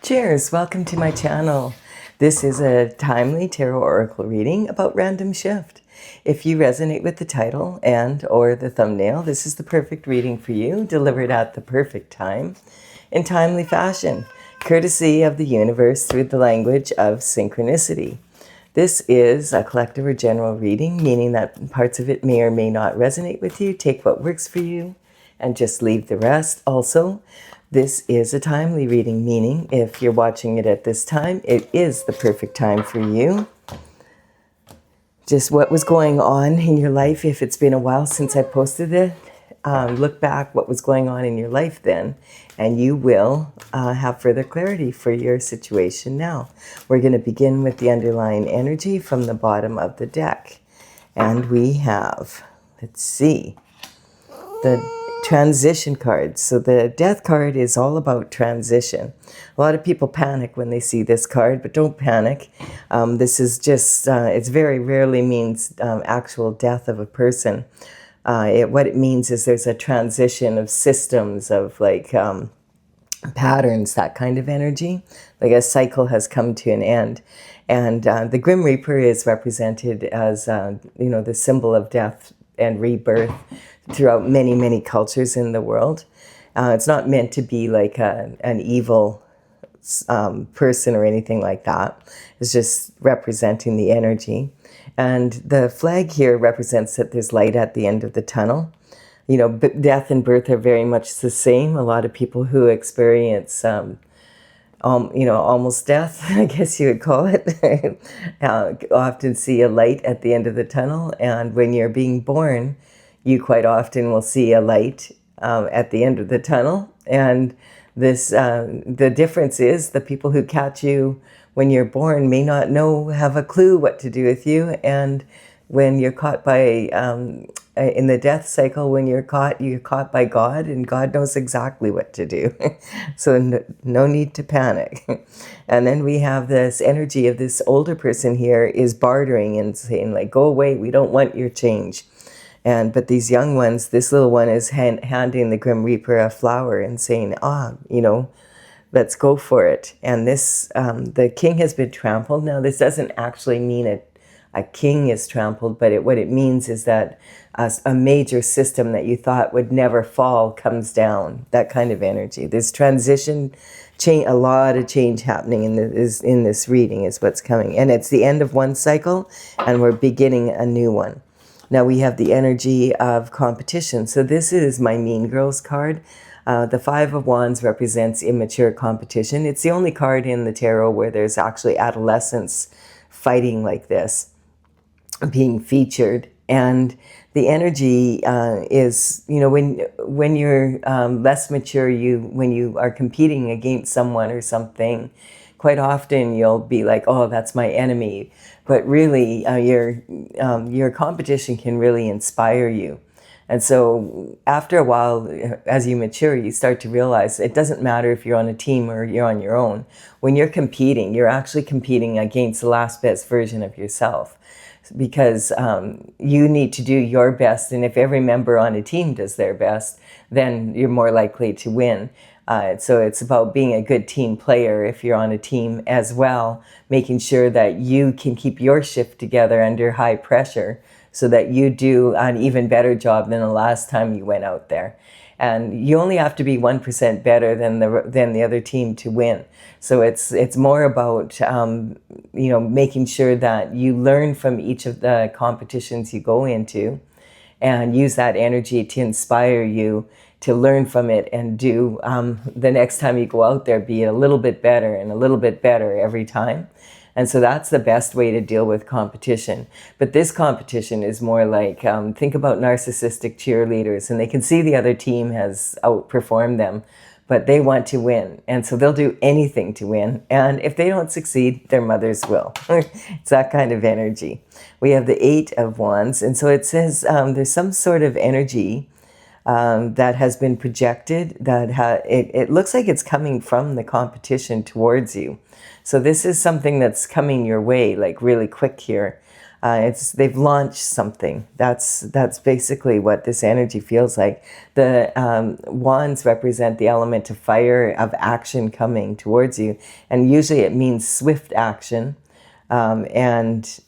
Cheers! Welcome to my channel. This is a timely tarot oracle reading about random shift. If you resonate with the title and or the thumbnail, this is the perfect reading for you, delivered at the perfect time, in timely fashion, courtesy of the universe through the language of synchronicity. This is a collective or general reading, meaning that parts of it may or may not resonate with you. Take what works for you and just leave the rest. Also, this is a timely reading, meaning if you're watching it at this time, it is the perfect time for you. Just what was going on in your life, if it's been a while since I posted it, look back what was going on in your life then, and you will have further clarity for your situation now. We're going to begin with the underlying energy from the bottom of the deck. And we have, let's see, the transition card. So the death card is all about transition. A lot of people panic when they see this card, but don't panic. This is just, it very rarely means actual death of a person. What it means is there's a transition of systems, of like patterns, that kind of energy. Like a cycle has come to an end. And the Grim Reaper is represented as, the symbol of death and rebirth throughout many, many cultures in the world. It's not meant to be like an evil person or anything like that. It's just representing the energy. And the flag here represents that there's light at the end of the tunnel. You know, death and birth are very much the same. A lot of people who experience almost death, I guess you would call it, often see a light at the end of the tunnel. And when you're being born, you quite often will see a light at the end of the tunnel. And this, the difference is the people who catch you when you're born may not have a clue what to do with you. And when you're caught by, in the death cycle, when you're caught by God, and God knows exactly what to do. So no need to panic. And then we have this energy of this older person here is bartering and saying like, go away, we don't want your change. But these young ones, this little one is handing the Grim Reaper a flower and saying, let's go for it. And this, the king has been trampled. Now, this doesn't actually mean a king is trampled, but what it means is that a major system that you thought would never fall comes down, that kind of energy. There's transition, change, a lot of change happening in this reading is what's coming. And it's the end of one cycle, and we're beginning a new one. Now we have the energy of competition. So this is my Mean Girls card. The Five of Wands represents immature competition. It's the only card in the tarot where there's actually adolescents fighting like this, being featured. And the energy is, when you're less mature, when you are competing against someone or something, quite often you'll be like, oh, that's my enemy. But really, your competition can really inspire you. And so after a while, as you mature, you start to realize it doesn't matter if you're on a team or you're on your own. When you're competing, you're actually competing against the last best version of yourself. Because you need to do your best. And if every member on a team does their best, then you're more likely to win. So it's about being a good team player if you're on a team as well, making sure that you can keep your shift together under high pressure so that you do an even better job than the last time you went out there. And you only have to be 1% better than the other team to win. So it's more about making sure that you learn from each of the competitions you go into, and use that energy to inspire you to learn from it and do the next time you go out there, be a little bit better and a little bit better every time. And so that's the best way to deal with competition. But this competition is more like, think about narcissistic cheerleaders, and they can see the other team has outperformed them, but they want to win. And so they'll do anything to win. And if they don't succeed, their mothers will. It's that kind of energy. We have the Eight of Wands. And so it says there's some sort of energy that has been projected, that it looks like it's coming from the competition towards you. So this is something that's coming your way like really quick here. They've launched something. That's basically what this energy feels like. The wands represent the element of fire, of action coming towards you, and usually it means swift action. If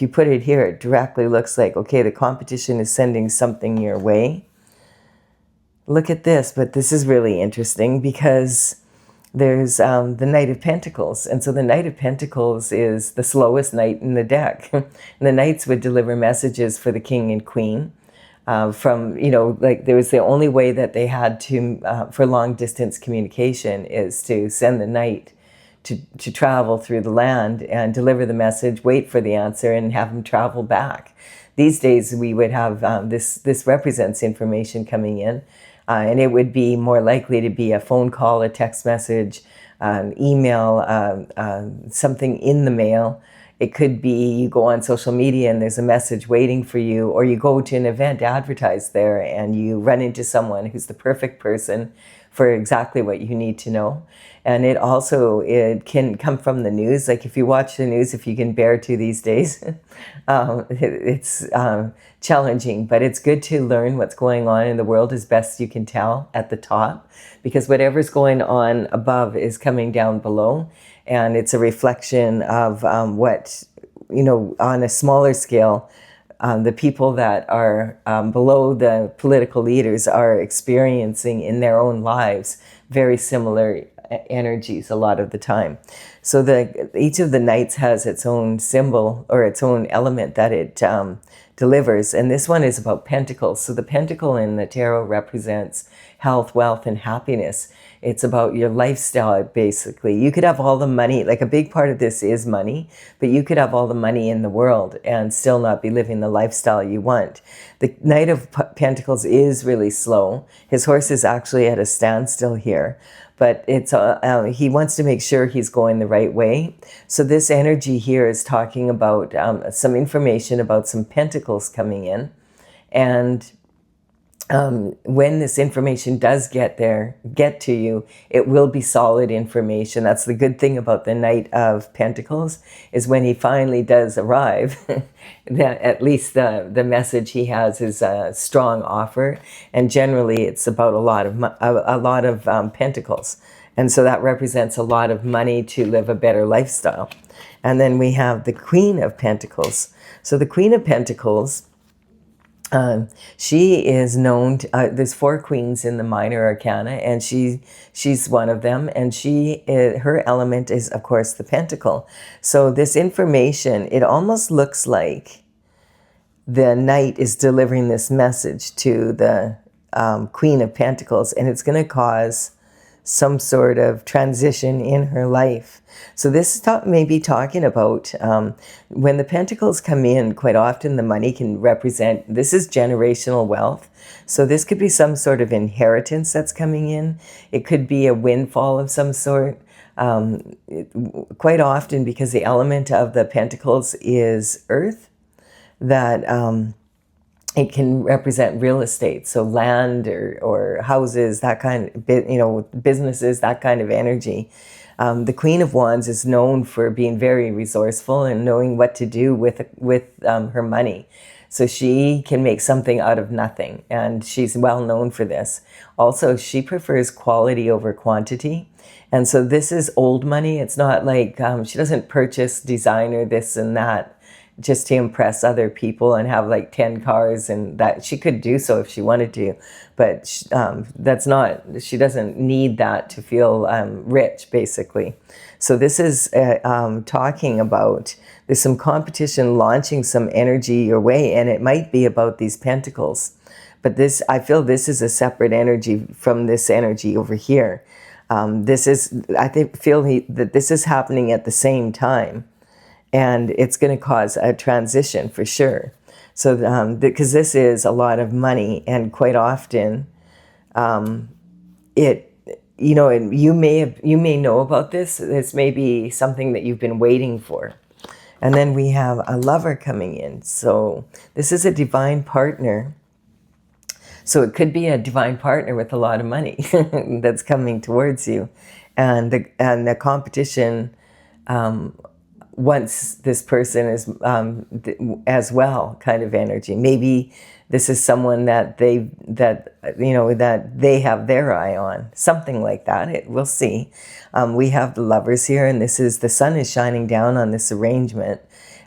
you put it here, it directly looks like, okay, the competition is sending something your way. Look at this, but this is really interesting because there's the Knight of Pentacles. And so the Knight of Pentacles is the slowest knight in the deck. And the knights would deliver messages for the king and queen. There was the only way that they had to, for long distance communication, is to send the knight to travel through the land and deliver the message, wait for the answer, and have them travel back. These days we would have, this represents information coming in, and it would be more likely to be a phone call, a text message, email, something in the mail. It could be you go on social media and there's a message waiting for you, or you go to an event advertised there and you run into someone who's the perfect person for exactly what you need to know. And it can come from the news. Like if you watch the news, if you can bear to these days, it's challenging, but it's good to learn what's going on in the world as best you can tell at the top, because whatever's going on above is coming down below. And it's a reflection of what, on a smaller scale, the people that are below the political leaders are experiencing in their own lives very similar energies a lot of the time. So each of the knights has its own symbol or its own element that it delivers. And this one is about pentacles. So the pentacle in the tarot represents health, wealth, and happiness. It's about your lifestyle, basically. You could have all the money, like a big part of this is money, but you could have all the money in the world and still not be living the lifestyle you want. The Knight of Pentacles is really slow. His horse is actually at a standstill here, but he wants to make sure he's going the right way. So this energy here is talking about some information about some pentacles coming in. And when this information does get to you, it will be solid information. That's the good thing about the Knight of Pentacles, is when he finally does arrive, that at least the message he has is a strong offer, and generally it's about a lot of pentacles, and so that represents a lot of money to live a better lifestyle. And then we have the Queen of Pentacles. So the Queen of Pentacles, she is known to, there's 4 queens in the minor arcana, and she's one of them, and her element is, of course, the pentacle. So this information, it almost looks like the knight is delivering this message to the Queen of Pentacles, and it's going to cause some sort of transition in her life. So this is maybe talking about when the pentacles come in, quite often the money can represent, this is generational wealth. So this could be some sort of inheritance that's coming in. It could be a windfall of some sort. Quite often, because the element of the pentacles is earth, that it can represent real estate, so land or houses, that kind of, businesses, that kind of energy. The Queen of Wands is known for being very resourceful and knowing what to do with her money. So she can make something out of nothing, and she's well known for this. Also, she prefers quality over quantity. And so this is old money. It's not like she doesn't purchase designer this and that just to impress other people and have like 10 cars, and that she could do so if she wanted to, but she doesn't need that to feel rich, basically. So this is talking about, there's some competition launching some energy your way, and it might be about these pentacles, but I feel this is a separate energy from this energy over here. Feel that this is happening at the same time. And it's going to cause a transition for sure. So, because this is a lot of money, and quite often, and you may know about this. This may be something that you've been waiting for. And then we have a lover coming in. So this is a divine partner. So it could be a divine partner with a lot of money that's coming towards you, and the competition. once this person is as well kind of energy. Maybe this is someone that that they have their eye on, something like that. We'll see. We have the Lovers here, and this is the sun is shining down on this arrangement.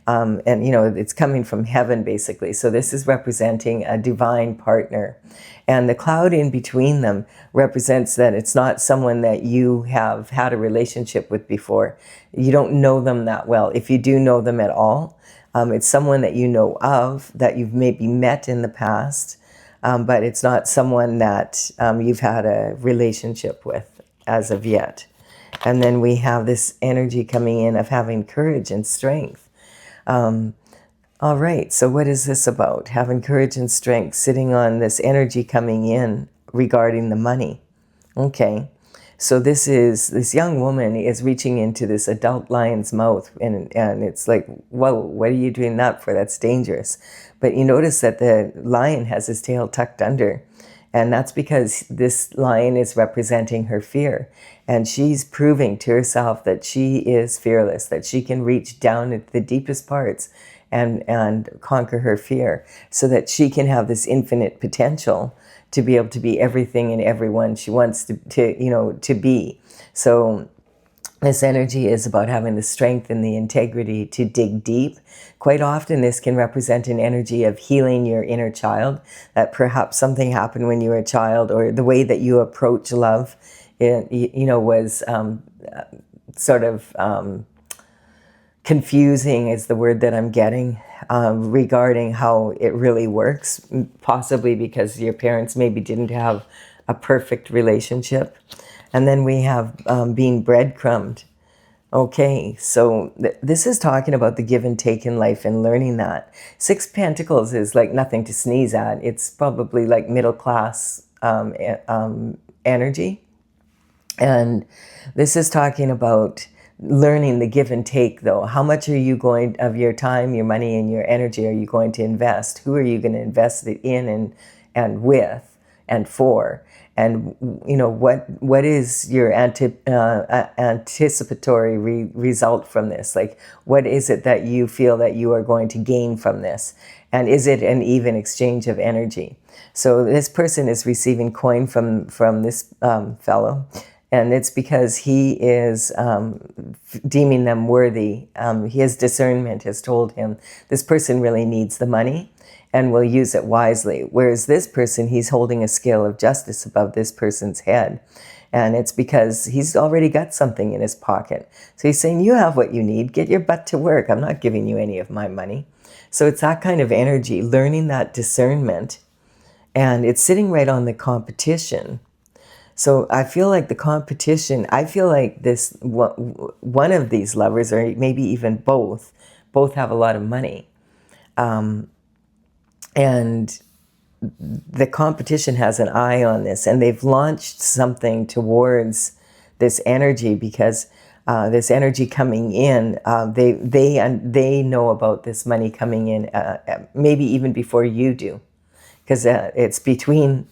And it's coming from heaven basically. So this is representing a divine partner. And the cloud in between them represents that it's not someone that you have had a relationship with before. You don't know them that well. If you do know them at all, it's someone that you know of, that you've maybe met in the past, but it's not someone that you've had a relationship with as of yet. And then we have this energy coming in of having courage and strength. All right, so what is this about? Having courage and strength, sitting on this energy coming in regarding the money. Okay, so this young woman is reaching into this adult lion's mouth, and it's like, whoa, what are you doing that for? That's dangerous. But you notice that the lion has his tail tucked under, and that's because this lion is representing her fear. And she's proving to herself that she is fearless, that she can reach down into the deepest parts and conquer her fear, so that she can have this infinite potential to be able to be everything and everyone she wants to be. So this energy is about having the strength and the integrity to dig deep. Quite often this can represent an energy of healing your inner child, that perhaps something happened when you were a child, or the way that you approach love was sort of confusing is the word that I'm getting, regarding how it really works, possibly because your parents maybe didn't have a perfect relationship. And then we have being breadcrumbed. Okay, so this is talking about the give and take in life and learning that. 6 Pentacles is like nothing to sneeze at. It's probably like middle class energy. And this is talking about learning the give and take, though. How much are you going of your time, your money, and your energy are you going to invest? Who are you going to invest it in and with and for? And what is your anticipatory result from this? Like, what is it that you feel that you are going to gain from this? And is it an even exchange of energy? So this person is receiving coin from this fellow. And it's because he is deeming them worthy. His discernment has told him this person really needs the money and will use it wisely. Whereas this person, he's holding a scale of justice above this person's head. And it's because he's already got something in his pocket. So he's saying, you have what you need. Get your butt to work. I'm not giving you any of my money. So it's that kind of energy, learning that discernment. And it's sitting right on the competition. So I feel like the competition, I feel like this one of these lovers, or maybe even both have a lot of money. And the competition has an eye on this, and they've launched something towards this energy because this energy coming in, they know about this money coming in, maybe even before you do, because it's between,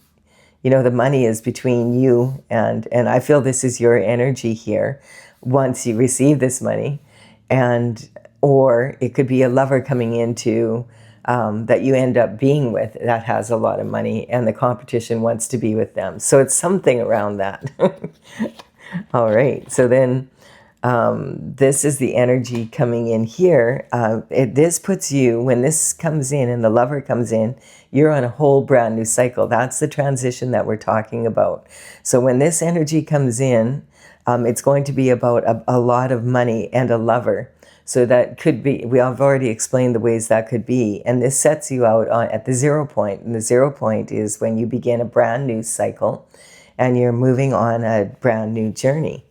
the money is between you and I feel this is your energy here once you receive this money, or it could be a lover coming into that you end up being with that has a lot of money, and the competition wants to be with them. So it's something around that. All right. So then this is the energy coming in here. This puts you, when this comes in and the lover comes in, you're on a whole brand new cycle. That's the transition that we're talking about. So when this energy comes in, it's going to be about a lot of money and a lover. So that could be, we have already explained the ways that could be. And this sets you out at the 0 point. And the 0 point is when you begin a brand new cycle and you're moving on a brand new journey.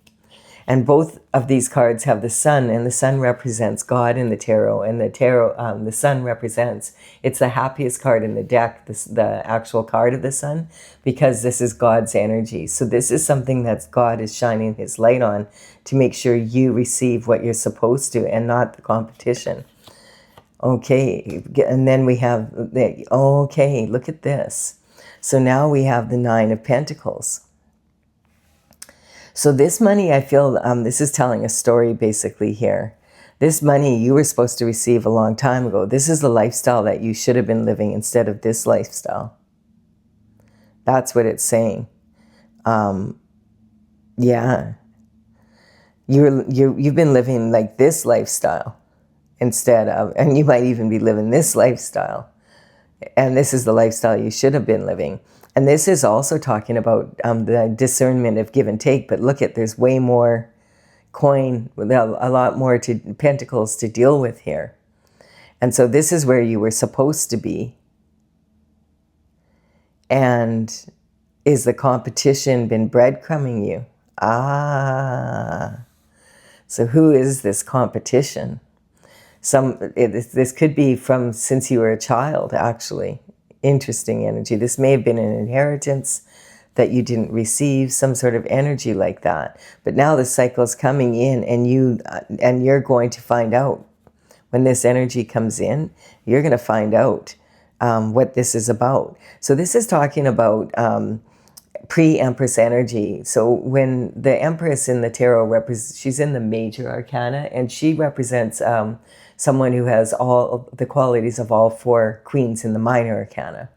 And both of these cards have the sun, and the sun represents God in the tarot, and the sun represents, it's the happiest card in the deck, the actual card of the sun, because this is God's energy. So this is something that God is shining his light on to make sure you receive what you're supposed to and not the competition. Okay, and then we have, okay, look at this. So now we have the 9 of Pentacles. So this money, I feel, this is telling a story basically here, This money you were supposed to receive a long time ago. This is the lifestyle that you should have been living instead of this lifestyle. That's what it's saying. Yeah. You've been living like this lifestyle instead of, and you might even be living this lifestyle. And this is the lifestyle you should have been living. And this is also talking about the discernment of give and take. But look at, there's way more coin, with a lot more pentacles to deal with here. And so this is where you were supposed to be. And is the competition been breadcrumbing you? So who is this competition? This could be from since you were a child, actually. Interesting energy. This may have been an inheritance that you didn't receive, some sort of energy like that. But now the cycle's coming in, and you're going to find out. When this energy comes in, you're going to find out what this is about. So this is talking about pre-Empress energy. So when the Empress in the tarot she's in the major arcana, and she represents someone who has all the qualities of all four queens in the minor arcana.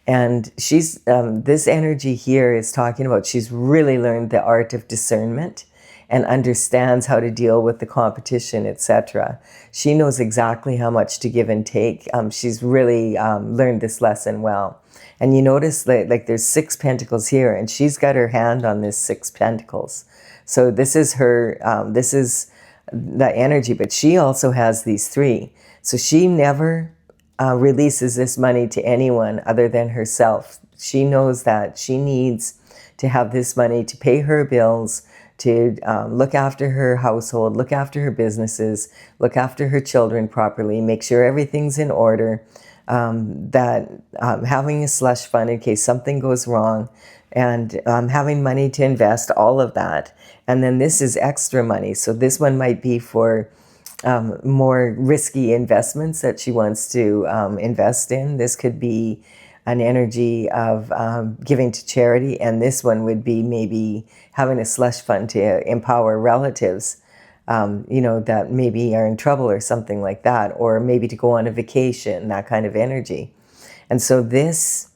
And she's this energy here is talking about she's really learned the art of discernment and understands how to deal with the competition, etc. She knows exactly how much to give and take. She's really learned this lesson well. And you notice that like there's 6 pentacles here, and she's got her hand on this 6 pentacles. So this is her, this is the energy, but she also has these 3. So she never releases this money to anyone other than herself. She knows that she needs to have this money to pay her bills, to look after her household, look after her businesses, look after her children properly, make sure everything's in order, having a slush fund in case something goes wrong, and having money to invest, all of that. And then this is extra money. So this one might be for more risky investments that she wants to invest in. This could be an energy of giving to charity, and this one would be maybe having a slush fund to empower relatives, that maybe are in trouble or something like that, or maybe to go on a vacation, that kind of energy. And so this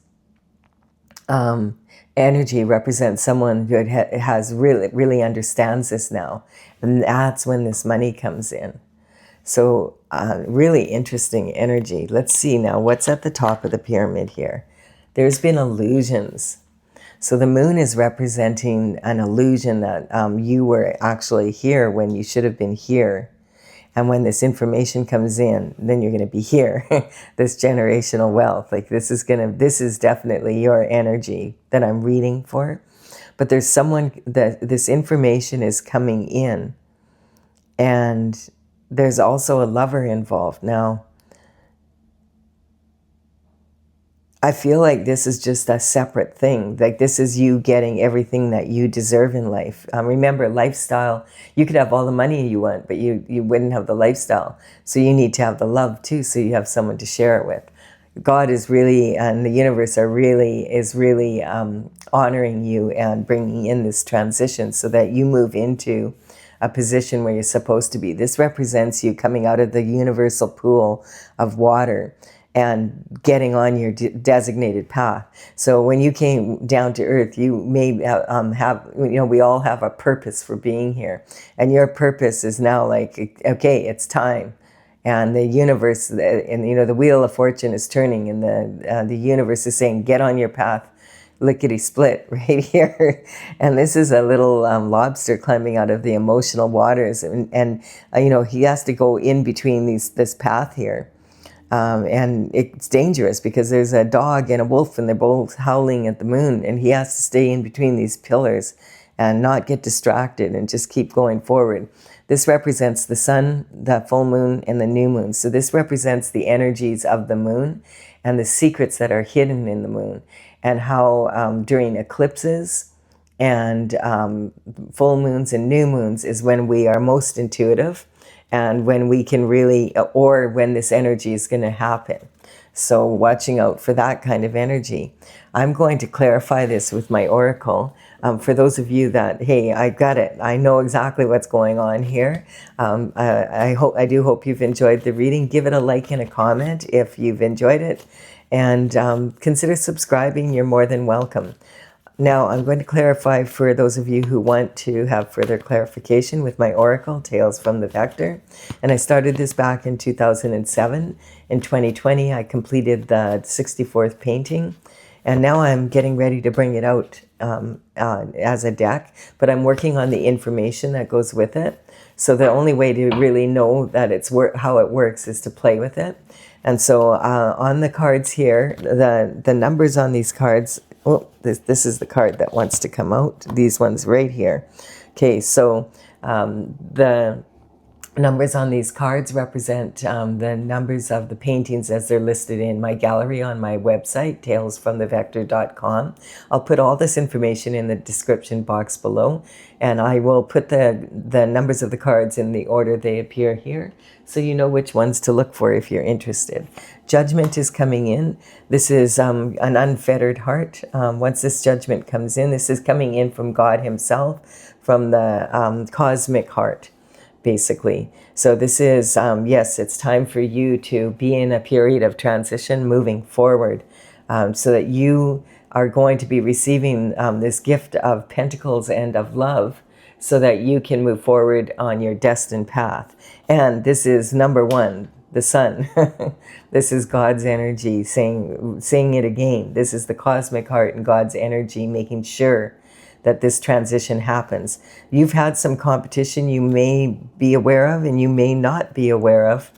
energy represents someone who has really understands this now, and that's when this money comes in. So really interesting energy. Let's see now what's at the top of the pyramid here. There's been illusions. So the moon is representing an illusion that you were actually here when you should have been here. And when this information comes in, then you're going to be here. This generational wealth, like this is definitely your energy that I'm reading for. But there's someone that this information is coming in, and there's also a lover involved. Now, I feel like this is just a separate thing. Like this is you getting everything that you deserve in life. Remember, lifestyle, you could have all the money you want, but you wouldn't have the lifestyle. So you need to have the love too, so you have someone to share it with. God is really, and the universe is really honoring you and bringing in this transition so that you move into a position where you're supposed to be. This represents you coming out of the universal pool of water and getting on your designated path. So when you came down to earth, you may have, we all have a purpose for being here. And your purpose is now like, okay, it's time. And the universe, and the wheel of fortune is turning, and the universe is saying, get on your path, lickety split right here. And this is a little lobster climbing out of the emotional waters, and he has to go in between this path here. And it's dangerous because there's a dog and a wolf, and they're both howling at the moon, and he has to stay in between these pillars and not get distracted and just keep going forward. This represents the sun, the full moon, and the new moon. So this represents the energies of the moon and the secrets that are hidden in the moon, and how during eclipses and full moons and new moons is when we are most intuitive, and when we can really, or when this energy is going to happen. So watching out for that kind of energy. I'm going to clarify this with my oracle. For those of you that, hey, I got it. I know exactly what's going on here. I do hope you've enjoyed the reading. Give it a like and a comment if you've enjoyed it. And consider subscribing. You're more than welcome. Now, I'm going to clarify for those of you who want to have further clarification with my oracle, Tales from the Vector. And I started this back in 2007. In 2020, I completed the 64th painting. And now I'm getting ready to bring it out as a deck. But I'm working on the information that goes with it. So the only way to really know that it's how it works is to play with it. And so on the cards here, the numbers on these cards, oh, this is the card that wants to come out. These ones right here. Okay, so the numbers on these cards represent the numbers of the paintings as they're listed in my gallery on my website, talesfromthevector.com. I'll put all this information in the description box below, and I will put the numbers of the cards in the order they appear here, so you know which ones to look for if you're interested. Judgment is coming in. This is an unfettered heart. Once this judgment comes in, this is coming in from God himself, from the cosmic heart, basically. So this is, yes, it's time for you to be in a period of transition moving forward, so that you are going to be receiving this gift of pentacles and of love, so that you can move forward on your destined path. And this is number one, the sun. This is God's energy saying it again. This is the cosmic heart and God's energy making sure that this transition happens. You've had some competition you may be aware of and you may not be aware of,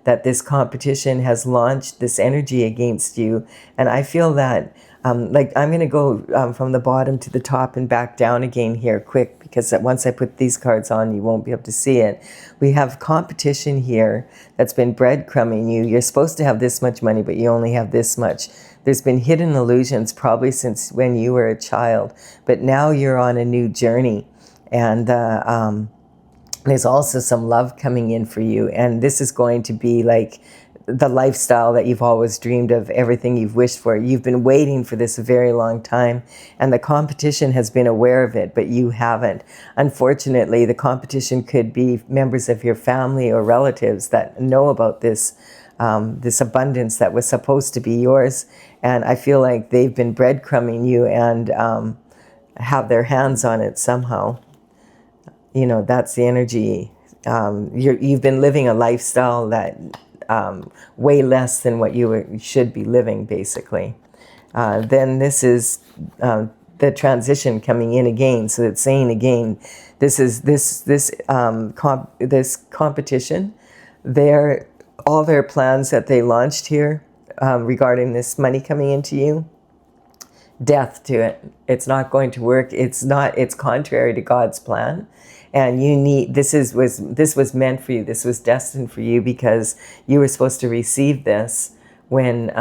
that this competition has launched this energy against you. And I feel that, like, I'm going to go from the bottom to the top and back down again here quick, because once I put these cards on, you won't be able to see it. We have competition here that's been breadcrumbing you. You're supposed to have this much money, but you only have this much. There's been hidden illusions probably since when you were a child, but now you're on a new journey. And there's also some love coming in for you. And this is going to be like the lifestyle that you've always dreamed of, everything you've wished for. You've been waiting for this a very long time, and the competition has been aware of it, but you haven't. Unfortunately, the competition could be members of your family or relatives that know about this, this abundance that was supposed to be yours. And I feel like they've been breadcrumbing you and have their hands on it somehow. You know, that's the energy. You've been living a lifestyle that way less than what you should be living, basically. Then this is the transition coming in again. So it's saying again, this is this competition. All their plans that they launched here regarding this money coming into you, death to it. It's not going to work. It's contrary to God's plan. And you need, this was meant for you. This was destined for you, because you were supposed to receive this when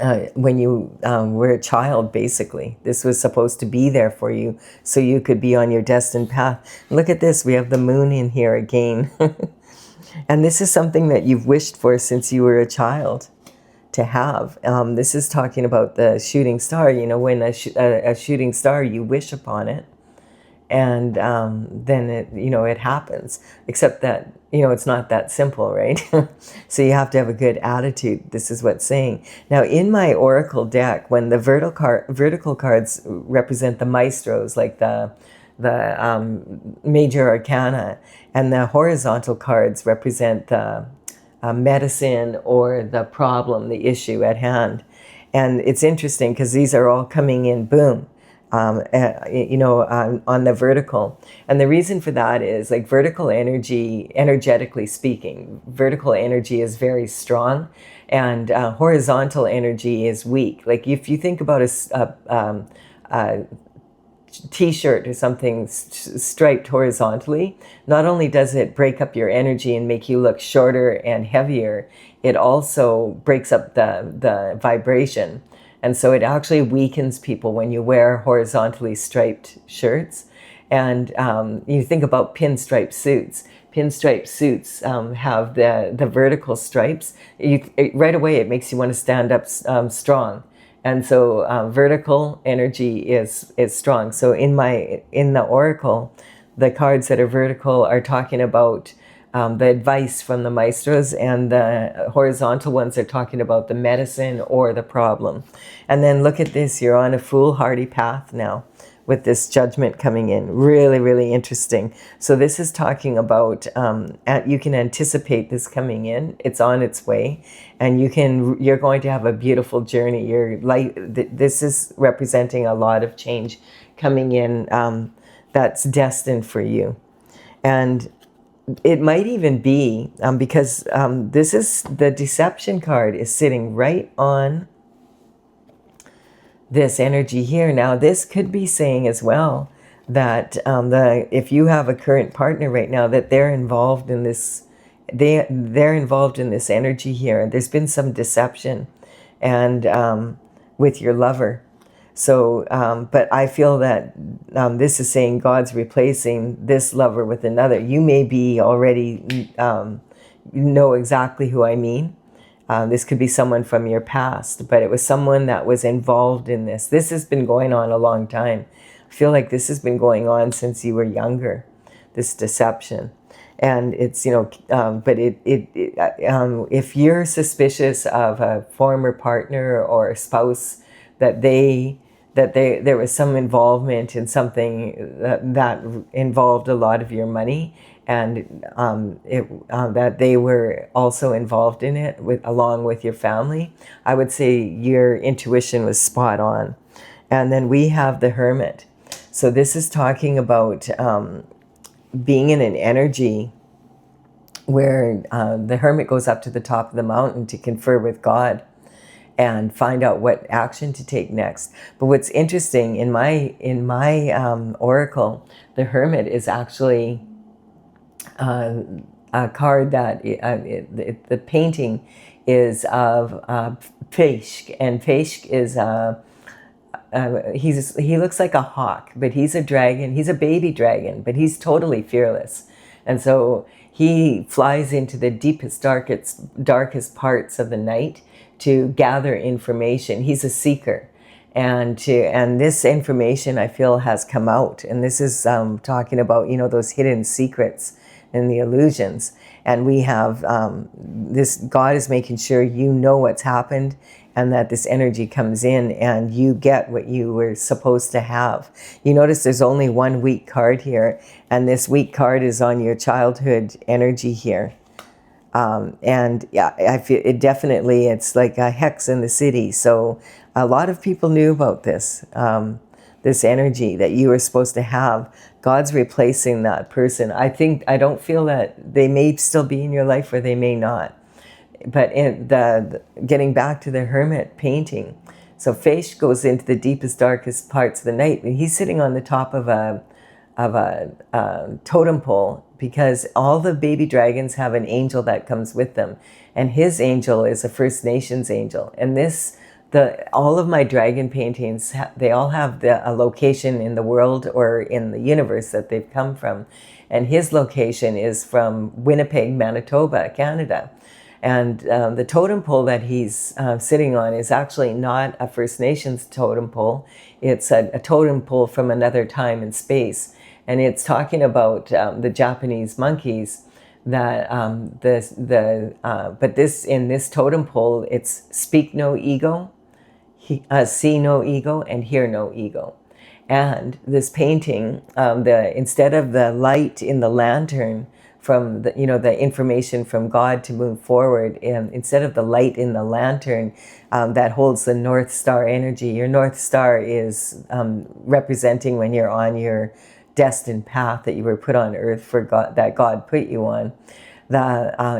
you were a child, basically. This was supposed to be there for you so you could be on your destined path. Look at this. We have the moon in here again. And this is something that you've wished for since you were a child to have. This is talking about the shooting star. You know, when a shooting star, you wish upon it. And then it happens, except that, it's not that simple, right? So you have to have a good attitude. This is what's saying. Now, in my oracle deck, when the vertical cards represent the maestros, like the major arcana, and the horizontal cards represent the medicine or the problem, the issue at hand. And it's interesting because these are all coming in, boom. On the vertical. And the reason for that is, like, vertical energy, energetically speaking, vertical energy is very strong, and horizontal energy is weak. Like, if you think about a t-shirt or something striped horizontally, not only does it break up your energy and make you look shorter and heavier, it also breaks up the vibration. And so it actually weakens people when you wear horizontally striped shirts. And you think about pinstripe suits. pinstripe suits have the vertical stripes, right away it makes you want to stand up strong. And so vertical energy is strong. So in the oracle, the cards that are vertical are talking about the advice from the maestros, and the horizontal ones are talking about the medicine or the problem. And then look at this, you're on a foolhardy path now with this judgment coming in. Really, really interesting. So this is talking about, you can anticipate this coming in. It's on its way, and you're going to have a beautiful journey. This is representing a lot of change coming in that's destined for you. And it might even be because this is the deception card is sitting right on this energy here. Now, this could be saying as well that if you have a current partner right now, that they're involved in this, they're involved in this energy here. There's been some deception, and with your lover. So, but I feel that this is saying God's replacing this lover with another. You may be already know exactly who I mean. This could be someone from your past, but it was someone that was involved in this. This has been going on a long time. I feel like this has been going on since you were younger, this deception. And it's, but if you're suspicious of a former partner or a spouse, that there was some involvement in something that involved a lot of your money, and that they were also involved in it along with your family, I would say your intuition was spot on. And then we have the Hermit. So this is talking about being in an energy where the Hermit goes up to the top of the mountain to confer with God and find out what action to take next. But what's interesting, in my oracle, the Hermit is actually a card that the painting is of Peshk, and Peshk is he looks like a hawk, but he's a dragon. He's a baby dragon, but he's totally fearless, and so he flies into the deepest, darkest parts of the night to gather information. He's a seeker, and this information I feel has come out, and this is talking about those hidden secrets and the illusions. And we have this, God is making sure you know what's happened, and that this energy comes in and you get what you were supposed to have. You notice there's only one weak card here, and this weak card is on your childhood energy here. And yeah, I feel it definitely, it's like a hex in the city. So a lot of people knew about this, this energy that you were supposed to have. God's replacing that person. I don't feel that they may still be in your life, or they may not. But in getting back to the Hermit painting, so Fesh goes into the deepest, darkest parts of the night, and he's sitting on the top of a totem pole, because all the baby dragons have an angel that comes with them, and his angel is a First Nations angel. And all of my dragon paintings, they all have a location in the world or in the universe that they've come from, and his location is from Winnipeg, Manitoba, Canada. And the totem pole that he's sitting on is actually not a First Nations totem pole. It's a totem pole from another time and space. And it's talking about the Japanese monkeys that but in this totem pole, it's speak no ego, see no ego, and hear no ego. And this painting, instead of the light in the lantern from the information from God to move forward, instead of the light in the lantern that holds the North Star energy, your North Star is representing when you're on your destined path that you were put on earth for God, that God put you on.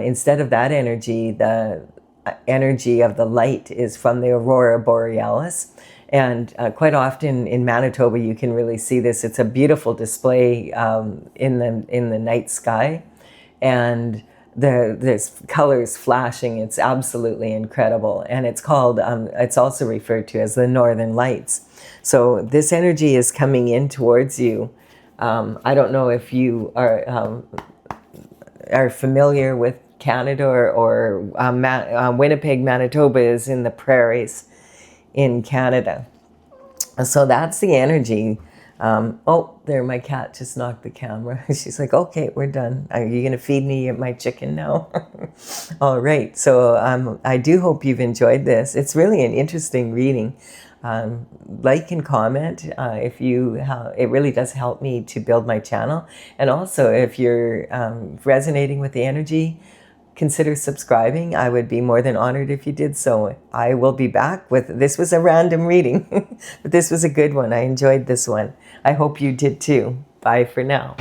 Instead of that energy, the energy of the light is from the Aurora Borealis. And quite often in Manitoba, you can really see this. It's a beautiful display in the night sky, and there's colors flashing. It's absolutely incredible, and it's called. It's also referred to as the Northern Lights. So this energy is coming in towards you. I don't know if you are are familiar with Canada, or Winnipeg, Manitoba is in the prairies in Canada. So that's the energy. Oh, there, my cat just knocked the camera. She's like, okay, we're done. Are you going to feed me my chicken now? All right. So I do hope you've enjoyed this. It's really an interesting reading. Like and comment if you, it really does help me to build my channel. And also, if you're resonating with the energy, consider subscribing. I would be more than honored if you did so. I will be back with, this was a random reading, but this was a good one. I enjoyed this one. I hope you did too. Bye for now.